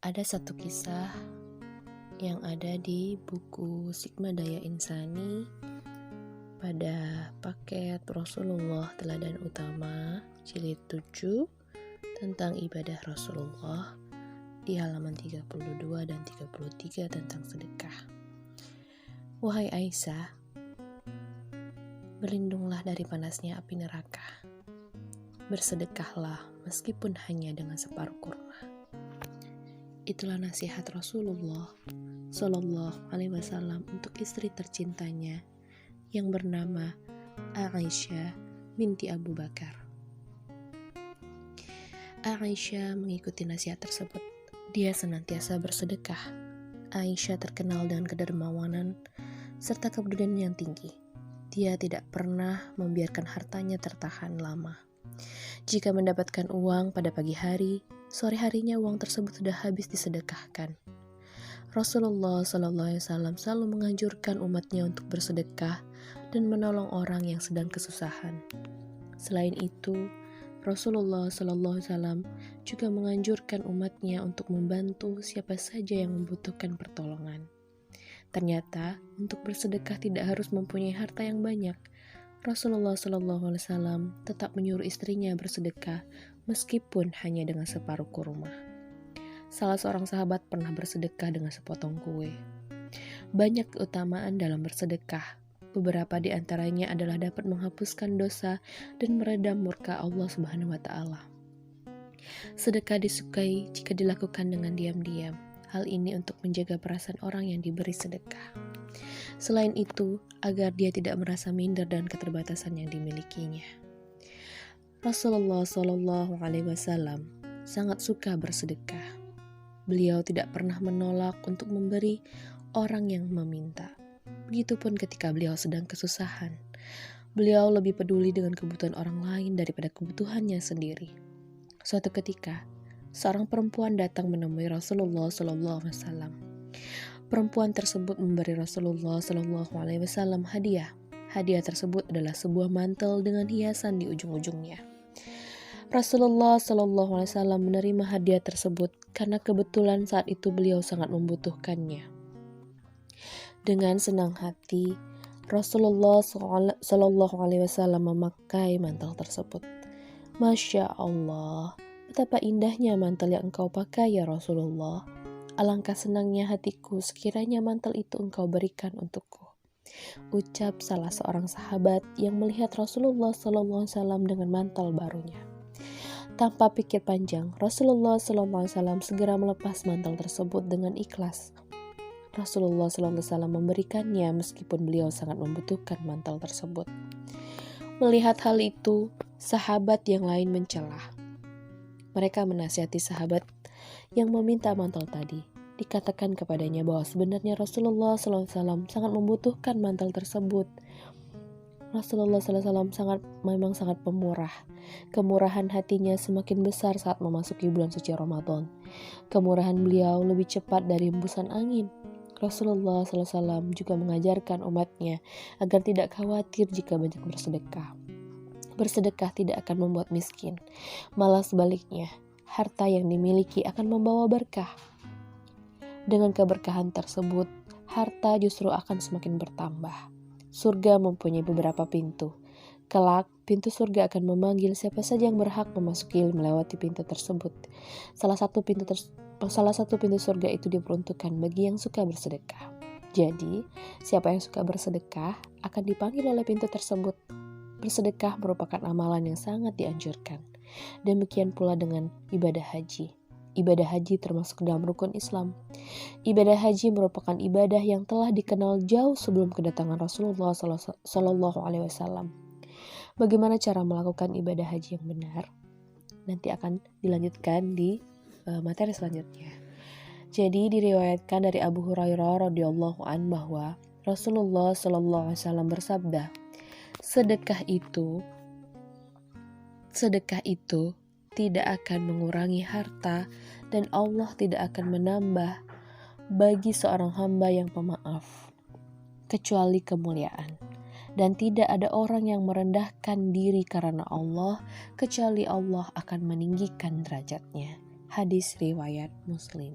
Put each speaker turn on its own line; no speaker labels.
Ada satu kisah yang ada di buku Sigma Daya Insani pada paket Rasulullah Teladan Utama jilid 7 tentang ibadah Rasulullah di halaman 32 dan 33 tentang sedekah. Wahai Aisyah, berlindunglah dari panasnya api neraka. Bersedekahlah meskipun hanya dengan separuh kurma. Itulah nasihat Rasulullah Shallallahu Alaihi Wasallam untuk istri tercintanya yang bernama Aisyah binti Abu Bakar. Aisyah mengikuti nasihat tersebut. Dia senantiasa bersedekah. Aisyah terkenal dengan kedermawanan serta kepedulian yang tinggi. Dia tidak pernah membiarkan hartanya tertahan lama. Jika mendapatkan uang pada pagi hari, sore harinya uang tersebut sudah habis disedekahkan. Rasulullah SAW selalu menganjurkan umatnya untuk bersedekah dan menolong orang yang sedang kesusahan. Selain itu, Rasulullah SAW juga menganjurkan umatnya untuk membantu siapa saja yang membutuhkan pertolongan. Ternyata, untuk bersedekah tidak harus mempunyai harta yang banyak. Rasulullah SAW tetap menyuruh istrinya bersedekah meskipun hanya dengan separuh kurma. Salah seorang sahabat pernah bersedekah dengan sepotong kue. Banyak keutamaan dalam bersedekah. Beberapa di antaranya adalah dapat menghapuskan dosa dan meredam murka Allah Subhanahu wa Ta'ala. Sedekah disukai jika dilakukan dengan diam-diam. Hal ini untuk menjaga perasaan orang yang diberi sedekah. Selain itu, agar dia tidak merasa minder dan keterbatasan yang dimilikinya. Rasulullah Shallallahu Alaihi Wasallam sangat suka bersedekah. Beliau tidak pernah menolak untuk memberi orang yang meminta. Begitupun ketika beliau sedang kesusahan. Beliau lebih peduli dengan kebutuhan orang lain daripada kebutuhannya sendiri. Suatu ketika, seorang perempuan datang menemui Rasulullah SAW. Perempuan tersebut memberi Rasulullah SAW hadiah. Hadiah tersebut adalah sebuah mantel dengan hiasan di ujung-ujungnya. Rasulullah SAW menerima hadiah tersebut karena kebetulan saat itu beliau sangat membutuhkannya. Dengan senang hati, Rasulullah SAW memakai mantel tersebut. Masya Allah, betapa indahnya mantel yang engkau pakai ya Rasulullah. Alangkah senangnya hatiku sekiranya mantel itu engkau berikan untukku. Ucap salah seorang sahabat yang melihat Rasulullah SAW dengan mantel barunya. Tanpa pikir panjang, Rasulullah SAW segera melepas mantel tersebut dengan ikhlas. Rasulullah SAW memberikannya meskipun beliau sangat membutuhkan mantel tersebut. Melihat hal itu, sahabat yang lain mencela. Mereka menasihati sahabat yang meminta mantel tadi. Dikatakan kepadanya bahwa sebenarnya Rasulullah SAW sangat membutuhkan mantel tersebut. Rasulullah SAW memang sangat pemurah. Kemurahan hatinya semakin besar saat memasuki bulan suci Ramadan. Kemurahan beliau lebih cepat dari hembusan angin. Rasulullah SAW juga mengajarkan umatnya agar tidak khawatir jika banyak bersedekah. Bersedekah tidak akan membuat miskin, malah sebaliknya, harta yang dimiliki akan membawa berkah. Dengan keberkahan tersebut, harta justru akan semakin bertambah. Surga mempunyai beberapa pintu. Kelak, pintu surga akan memanggil siapa saja yang berhak memasuki melewati pintu tersebut. Salah satu pintu surga itu diperuntukkan bagi yang suka bersedekah. Jadi, siapa yang suka bersedekah akan dipanggil oleh pintu tersebut. Bersedekah merupakan amalan yang sangat dianjurkan. Demikian pula dengan ibadah haji. Ibadah haji termasuk dalam rukun Islam. Ibadah haji merupakan ibadah yang telah dikenal jauh sebelum kedatangan Rasulullah Shallallahu Alaihi Wasallam. Bagaimana cara melakukan ibadah haji yang benar? Nanti akan dilanjutkan di materi selanjutnya. Jadi diriwayatkan dari Abu Hurairah radhiyallahu an bahwa Rasulullah Shallallahu Alaihi Wasallam bersabda, sedekah itu tidak akan mengurangi harta dan Allah tidak akan menambah bagi seorang hamba yang pemaaf kecuali kemuliaan. Dan tidak ada orang yang merendahkan diri karena Allah kecuali Allah akan meninggikan derajatnya. Hadis riwayat Muslim.